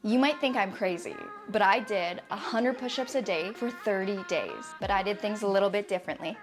You might think I'm crazy, but I did 100 push-ups a day for 30 days. But I did things a little bit differently.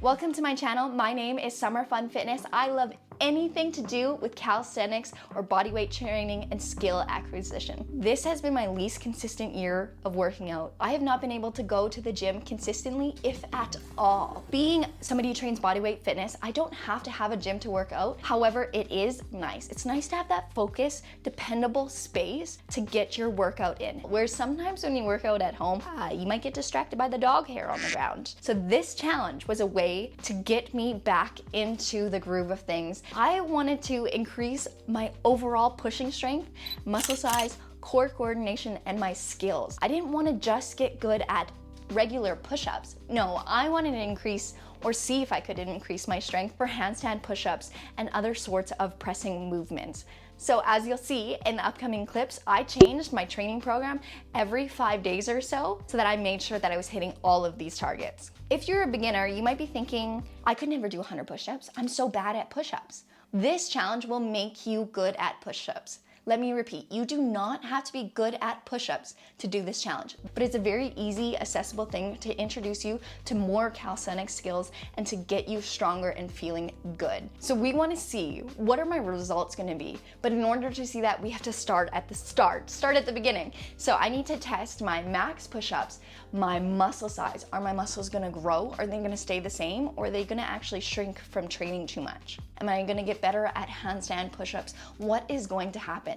Welcome to my channel. My name is Summer Fun Fitness. I love anything to do with calisthenics or bodyweight training and skill acquisition. This has been my least consistent year of working out. I have not been able to go to the gym consistently, if at all. Being somebody who trains bodyweight fitness, I don't have to have a gym to work out. However, it is nice. It's nice to have that focus, dependable space to get your workout in. Where sometimes when you work out at home, you might get distracted by the dog hair on the ground. So this challenge was a way to get me back into the groove of things. I wanted to increase my overall pushing strength, muscle size, core coordination, and my skills. I didn't want to just get good at regular push-ups. No, I wanted to increase or see if I could increase my strength for handstand push-ups and other sorts of pressing movements. So as you'll see in the upcoming clips, I changed my training program every 5 days or so that I made sure that I was hitting all of these targets. If you're a beginner, you might be thinking, I could never do 100 push-ups. I'm so bad at push-ups. This challenge will make you good at push-ups. Let me repeat, you do not have to be good at push-ups to do this challenge, but it's a very easy, accessible thing to introduce you to more calisthenics skills and to get you stronger and feeling good. So we want to see, what are my results going to be? But in order to see that, we have to start at the start at the beginning. So I need to test my max push-ups, my muscle size. Are my muscles going to grow? Are they going to stay the same? Or are they going to actually shrink from training too much? Am I going to get better at handstand push-ups? What is going to happen?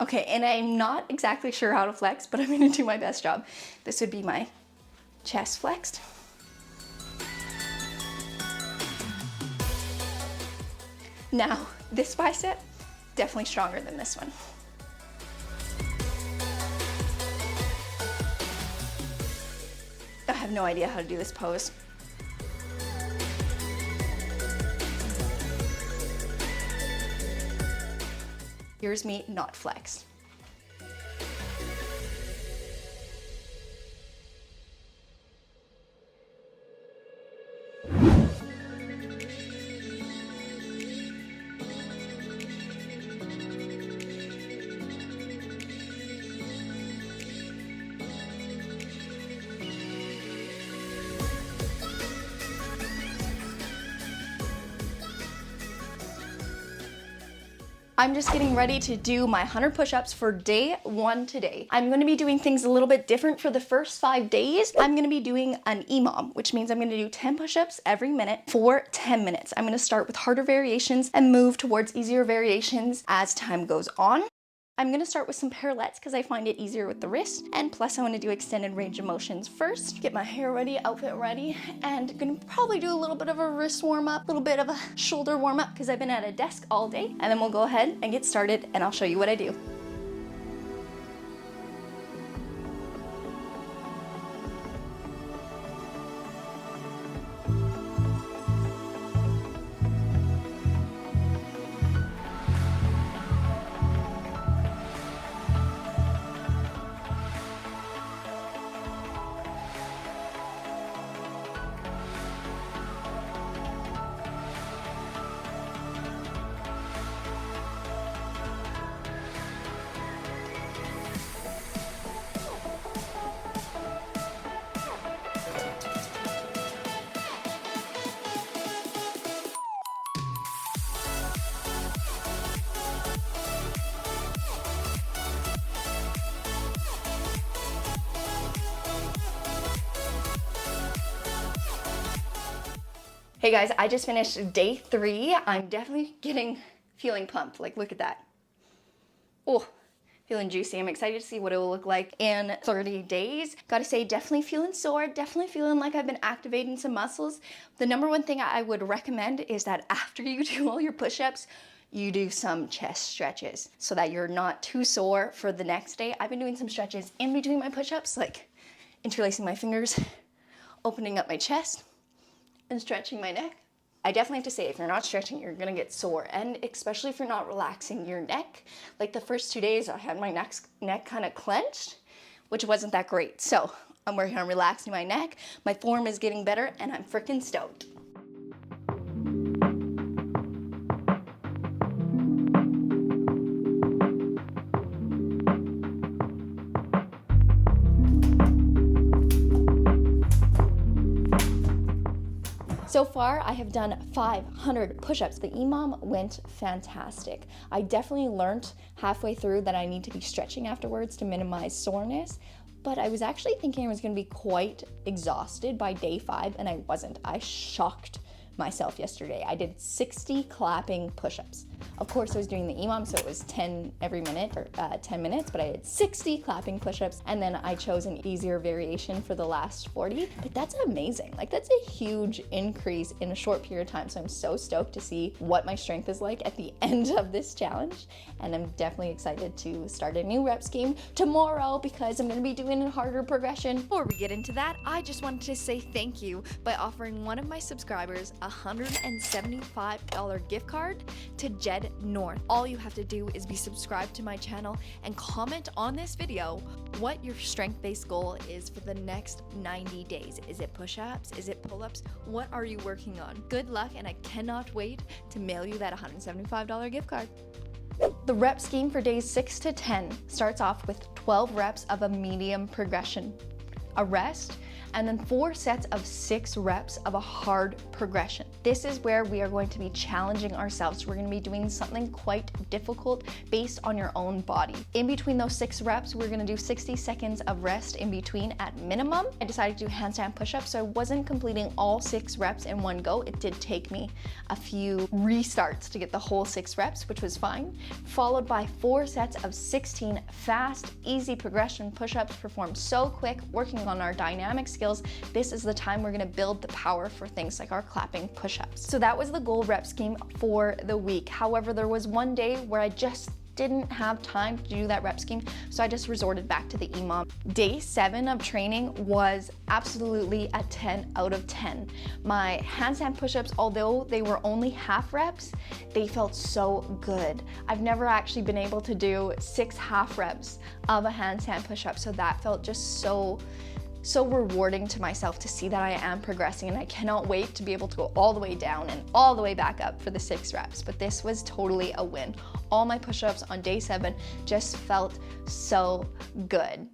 Okay, and I'm not exactly sure how to flex, but I'm going to do my best job. This would be my chest flexed. Now, this bicep, definitely stronger than this one. I have no idea how to do this pose. Here's me not flexed. I'm just getting ready to do my 100 push-ups for day 1 today. I'm going to be doing things a little bit different for the first 5 days. I'm going to be doing an EMOM, which means I'm going to do 10 push-ups every minute for 10 minutes. I'm going to start with harder variations and move towards easier variations as time goes on. I'm going to start with some parallettes because I find it easier with the wrist, and plus I want to do extended range of motions first. Get my hair ready, outfit ready, and going to probably do a little bit of a wrist warm up, a little bit of a shoulder warm up because I've been at a desk all day, and then we'll go ahead and get started and I'll show you what I do. Hey guys, I just finished day 3. I'm definitely feeling pumped. Like, look at that. Oh, feeling juicy. I'm excited to see what it will look like in 30 days. Gotta say, definitely feeling sore, definitely feeling like I've been activating some muscles. The number one thing I would recommend is that after you do all your push-ups, you do some chest stretches so that you're not too sore for the next day. I've been doing some stretches in between my push-ups, like interlacing my fingers, opening up my chest, and stretching my neck. I definitely have to say, if you're not stretching, you're gonna get sore, and especially if you're not relaxing your neck. Like the first 2 days, I had my neck kind of clenched, which wasn't that great. So I'm working on relaxing my neck. My form is getting better, and I'm freaking stoked. So far, I have done 500 push-ups. The EMOM went fantastic. I definitely learned halfway through that I need to be stretching afterwards to minimize soreness, but I was actually thinking I was gonna be quite exhausted by day 5, and I wasn't. I shocked myself yesterday. I did 60 clapping push-ups. Of course, I was doing the EMOM, so it was 10 every minute, or 10 minutes, but I did 60 clapping push-ups, and then I chose an easier variation for the last 40. But that's amazing. Like, that's a huge increase in a short period of time. So I'm so stoked to see what my strength is like at the end of this challenge. And I'm definitely excited to start a new rep scheme tomorrow because I'm gonna be doing a harder progression. Before we get into that, I just wanted to say thank you by offering one of my subscribers a $175 gift card to Jed North. All you have to do is be subscribed to my channel and comment on this video what your strength-based goal is for the next 90 days. Is it push-ups? Is it pull-ups? What are you working on? Good luck, and I cannot wait to mail you that $175 gift card. The rep scheme for days 6 to 10 starts off with 12 reps of a medium progression, a rest, and then 4 sets of 6 reps of a hard progression. This is where we are going to be challenging ourselves. We're gonna be doing something quite difficult based on your own body. In between those 6 reps, we're gonna do 60 seconds of rest in between at minimum. I decided to do handstand push-ups, so I wasn't completing all 6 reps in one go. It did take me a few restarts to get the whole 6 reps, which was fine, followed by 4 sets of 16 fast, easy progression push-ups performed so quick, working on our dynamic skills. This is the time we're gonna build the power for things like our clapping push-ups. So that was the goal rep scheme for the week. However, there was one day where I just didn't have time to do that rep scheme, so I just resorted back to the EMOM. Day 7 of training was absolutely a 10 out of 10. My handstand push-ups, although they were only half reps, they felt so good. I've never actually been able to do 6 half reps of a handstand push-up, so that felt just so rewarding to myself to see that I am progressing, and I cannot wait to be able to go all the way down and all the way back up for the 6 reps. But this was totally a win. All my push-ups on day 7 just felt so good.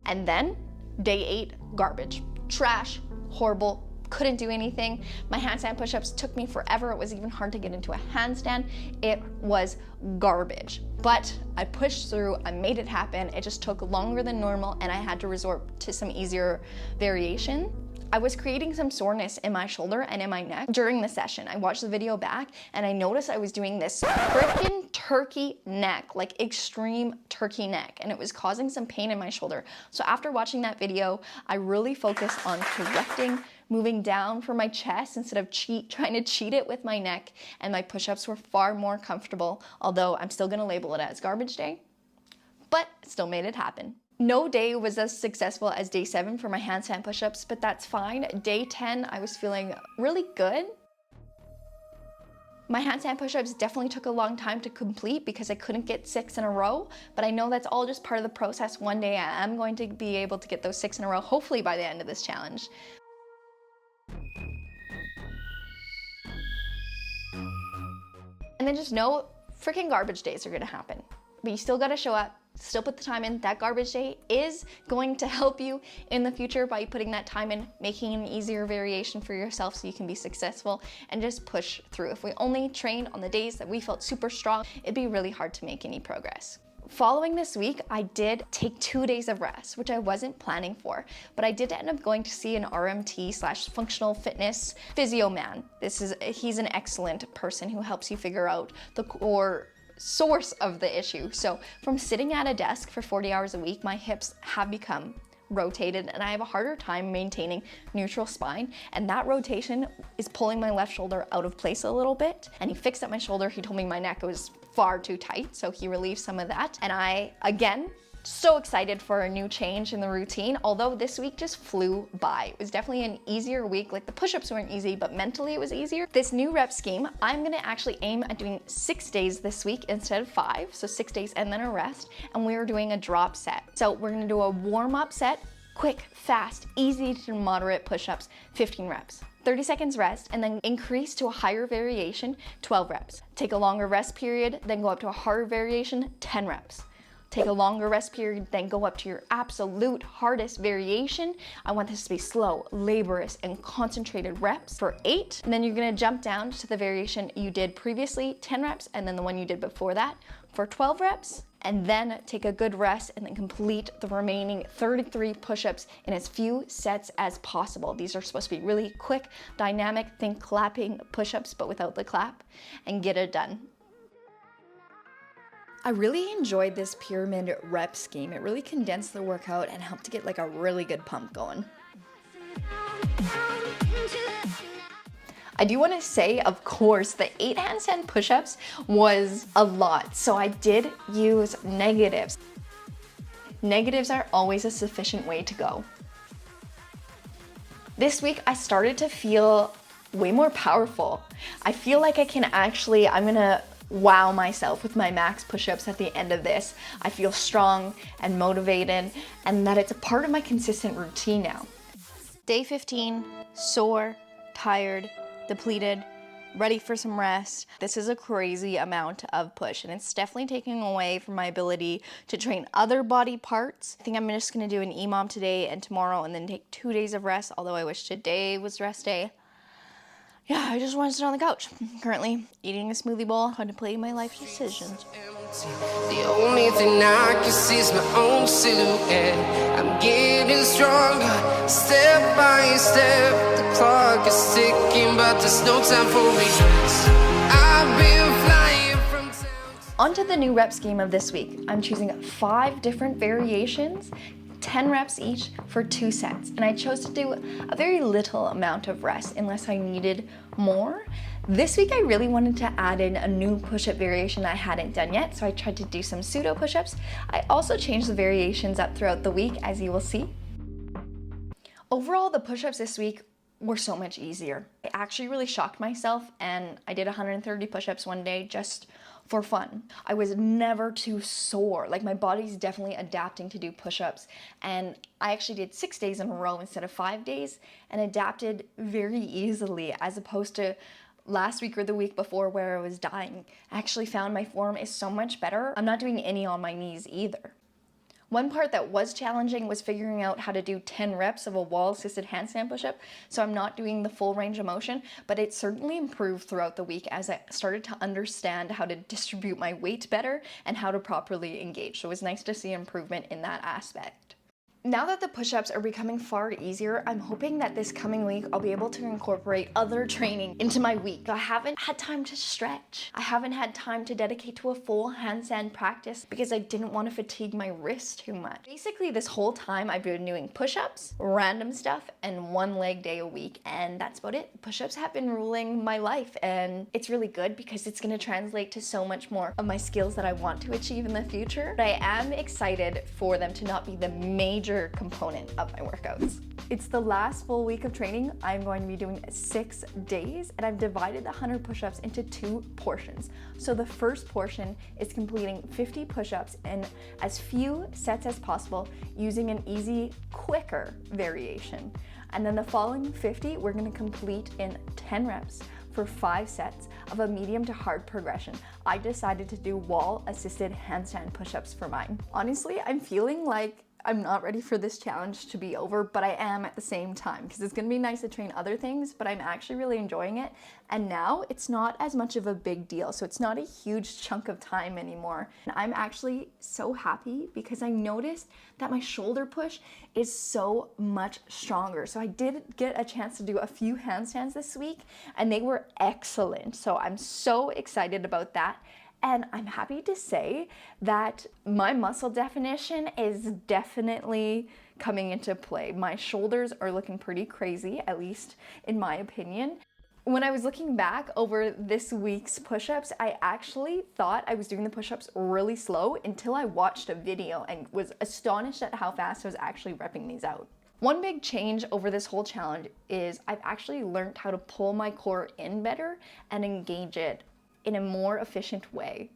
And then day 8, garbage, trash, horrible, couldn't do anything. My handstand push-ups took me forever. It was even hard to get into a handstand. It was garbage, but I pushed through, I made it happen. It just took longer than normal, and I had to resort to some easier variation. I was creating some soreness in my shoulder and in my neck during the session. I watched the video back and I noticed I was doing this freaking turkey neck, like extreme turkey neck, and it was causing some pain in my shoulder. So after watching that video, I really focused on correcting, moving down for my chest instead of trying to cheat it with my neck, and my push-ups were far more comfortable, although I'm still gonna label it as garbage day, but still made it happen. No day was as successful as day 7 for my handstand push-ups, but that's fine. Day 10, I was feeling really good. My handstand push-ups definitely took a long time to complete because I couldn't get 6 in a row, but I know that's all just part of the process. One day I am going to be able to get those 6 in a row, hopefully by the end of this challenge. And then just know freaking garbage days are gonna happen, but you still gotta show up. Still put the time in. That garbage day is going to help you in the future by putting that time in, making an easier variation for yourself so you can be successful and just push through. If we only trained on the days that we felt super strong, it'd be really hard to make any progress. Following this week, I did take 2 days of rest, which I wasn't planning for, but I did end up going to see an RMT/functional fitness physio man. He's an excellent person who helps you figure out the core source of the issue. So from sitting at a desk for 40 hours a week, my hips have become rotated and I have a harder time maintaining neutral spine, and that rotation is pulling my left shoulder out of place a little bit. And he fixed up my shoulder. He told me my neck was far too tight, so he relieved some of that. And I, again, so excited for a new change in the routine, although this week just flew by. It was definitely an easier week. Like, the push-ups weren't easy, but mentally it was easier. This new rep scheme, I'm gonna actually aim at doing 6 days this week instead of 5, so 6 days and then a rest, and we're doing a drop set. So we're gonna do a warm-up set, quick, fast, easy to moderate push-ups, 15 reps. 30 seconds rest, and then increase to a higher variation, 12 reps. Take a longer rest period, then go up to a harder variation, 10 reps. Take a longer rest period, then go up to your absolute hardest variation. I want this to be slow, laborious, and concentrated reps for 8. And then you're gonna jump down to the variation you did previously, 10 reps, and then the one you did before that for 12 reps. And then take a good rest and then complete the remaining 33 push-ups in as few sets as possible. These are supposed to be really quick, dynamic, think clapping push-ups, but without the clap, and get it done. I really enjoyed this pyramid rep scheme. It really condensed the workout and helped to get like a really good pump going. I do want to say, of course, the 8 handstand push-ups was a lot, so I did use negatives. Negatives are always a sufficient way to go. This week, I started to feel way more powerful. I feel like I'm gonna wow myself with my max push-ups at the end of this. I feel strong and motivated, and that it's a part of my consistent routine now. Day 15, sore, tired, depleted, ready for some rest. This is a crazy amount of push, and it's definitely taking away from my ability to train other body parts. I think I'm just gonna do an EMOM today and tomorrow, and then take 2 days of rest, although I wish today was rest day. Yeah, I just want to sit on the couch. Currently eating a smoothie bowl, contemplating my life decisions. The only thing I can see is my own silhouette. I'm getting stronger, step by step. The clock is ticking, but there's no time for regrets. I've been flying from town. On to the new rep scheme of this week. I'm choosing 5 different variations, 10 reps each for 2 sets. And I chose to do a very little amount of rest unless I needed more. This week I really wanted to add in a new push-up variation I hadn't done yet, so I tried to do some pseudo push-ups. I also changed the variations up throughout the week, as you will see. Overall, the push-ups this week were so much easier. I actually really shocked myself, and I did 130 push-ups one day just for fun. I was never too sore. Like, my body's definitely adapting to do push-ups, and I actually did 6 days in a row instead of 5 days and adapted very easily, as opposed to last week or the week before where I was dying. I actually found my form is so much better. I'm not doing any on my knees either. One part that was challenging was figuring out how to do 10 reps of a wall-assisted handstand push-up, so I'm not doing the full range of motion, but it certainly improved throughout the week as I started to understand how to distribute my weight better and how to properly engage, so it was nice to see improvement in that aspect. Now that the push-ups are becoming far easier, I'm hoping that this coming week I'll be able to incorporate other training into my week. I haven't had time to stretch. I haven't had time to dedicate to a full handstand practice because I didn't want to fatigue my wrist too much. Basically, this whole time I've been doing push-ups, random stuff, and 1 leg day a week, and that's about it. Push-ups have been ruling my life, and it's really good because it's going to translate to so much more of my skills that I want to achieve in the future. But I am excited for them to not be the major component of my workouts. It's the last full week of training. I'm going to be doing 6 days, and I've divided the 100 push-ups into 2 portions. So the first portion is completing 50 push-ups in as few sets as possible using an easy, quicker variation. And then the following 50, we're going to complete in 10 reps for 5 sets of a medium to hard progression. I decided to do wall-assisted handstand push-ups for mine. Honestly, I'm feeling like I'm not ready for this challenge to be over, but I am at the same time because it's gonna be nice to train other things, but I'm actually really enjoying it. And now it's not as much of a big deal, so it's not a huge chunk of time anymore. And I'm actually so happy because I noticed that my shoulder push is so much stronger. So I did get a chance to do a few handstands this week, and they were excellent. So I'm so excited about that. And I'm happy to say that my muscle definition is definitely coming into play. My shoulders are looking pretty crazy, at least in my opinion. When I was looking back over this week's push-ups, I actually thought I was doing the push-ups really slow until I watched a video and was astonished at how fast I was actually repping these out. One big change over this whole challenge is I've actually learned how to pull my core in better and engage it in a more efficient way.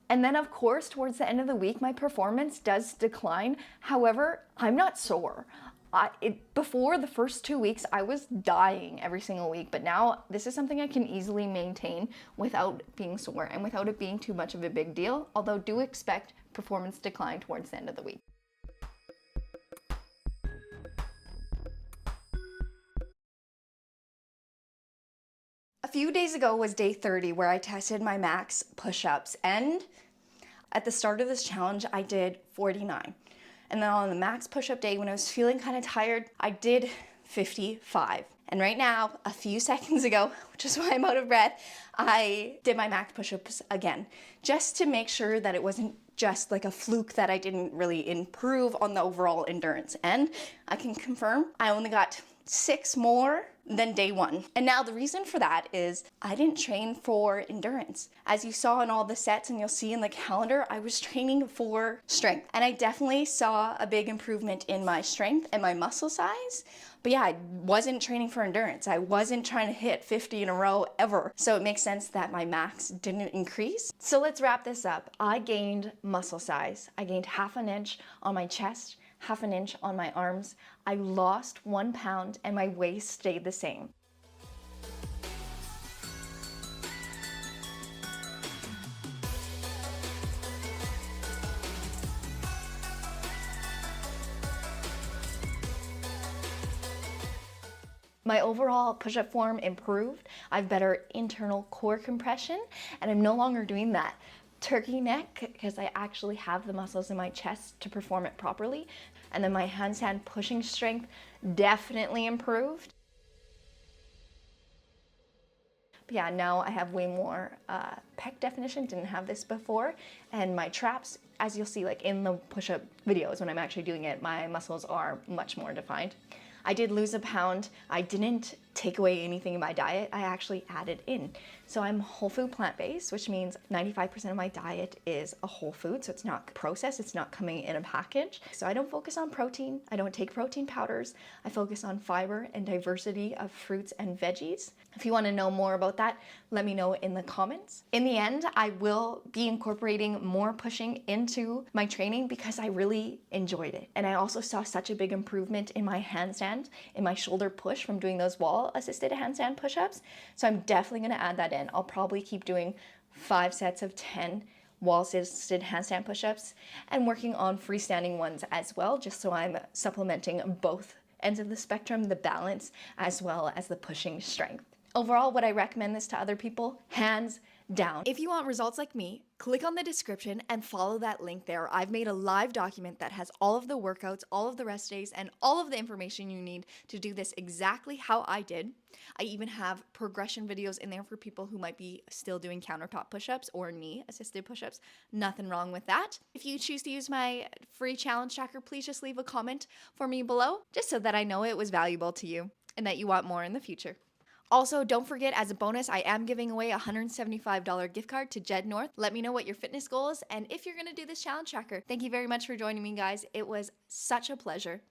And then of course, towards the end of the week, my performance does decline. However, I'm not sore. Before the first 2 weeks, I was dying every single week, but now this is something I can easily maintain without being sore and without it being too much of a big deal, although do expect performance decline towards the end of the week. A few days ago was day 30 where I tested my max push-ups, and at the start of this challenge, I did 49. And then on the max push-up day, when I was feeling kind of tired, I did 55. And right now, a few seconds ago, which is why I'm out of breath, I did my max push-ups again, just to make sure that it wasn't just like a fluke that I didn't really improve on the overall endurance. And I can confirm I only got 6 more than day 1. And now the reason for that is I didn't train for endurance. As you saw in all the sets and you'll see in the calendar, I was training for strength. And I definitely saw a big improvement in my strength and my muscle size. But yeah, I wasn't training for endurance. I wasn't trying to hit 50 in a row ever. So it makes sense that my max didn't increase. So let's wrap this up. I gained muscle size. I gained half an inch on my chest, half an inch on my arms. I lost 1 pound and my waist stayed the same. My overall push-up form improved. I have better internal core compression, and I'm no longer doing that turkey neck because I actually have the muscles in my chest to perform it properly. And then my handstand pushing strength definitely improved. But yeah, now I have way more pec definition, didn't have this before. And my traps, as you'll see like in the push-up videos when I'm actually doing it, my muscles are much more defined. I did lose a pound. I didn't take away anything in my diet. I actually added in. So I'm whole food plant-based, which means 95% of my diet is a whole food. So it's not processed, it's not coming in a package. So I don't focus on protein. I don't take protein powders. I focus on fiber and diversity of fruits and veggies. If you want to know more about that, let me know in the comments. In the end, I will be incorporating more pushing into my training because I really enjoyed it. And I also saw such a big improvement in my handstand, in my shoulder push from doing those wall-assisted handstand push-ups. So I'm definitely going to add that in. I'll probably keep doing 5 sets of 10 wall-assisted handstand push-ups and working on freestanding ones as well, just so I'm supplementing both ends of the spectrum, the balance as well as the pushing strength. Overall, would I recommend this to other people? Hands down. If you want results like me, click on the description and follow that link there. I've made a live document that has all of the workouts, all of the rest days, and all of the information you need to do this exactly how I did. I even have progression videos in there for people who might be still doing countertop push-ups or knee-assisted push-ups. Nothing wrong with that. If you choose to use my free challenge tracker, please just leave a comment for me below, just so that I know it was valuable to you and that you want more in the future. Also, don't forget, as a bonus, I am giving away a $175 gift card to Jed North. Let me know what your fitness goal is and if you're going to do this challenge tracker. Thank you very much for joining me, guys. It was such a pleasure.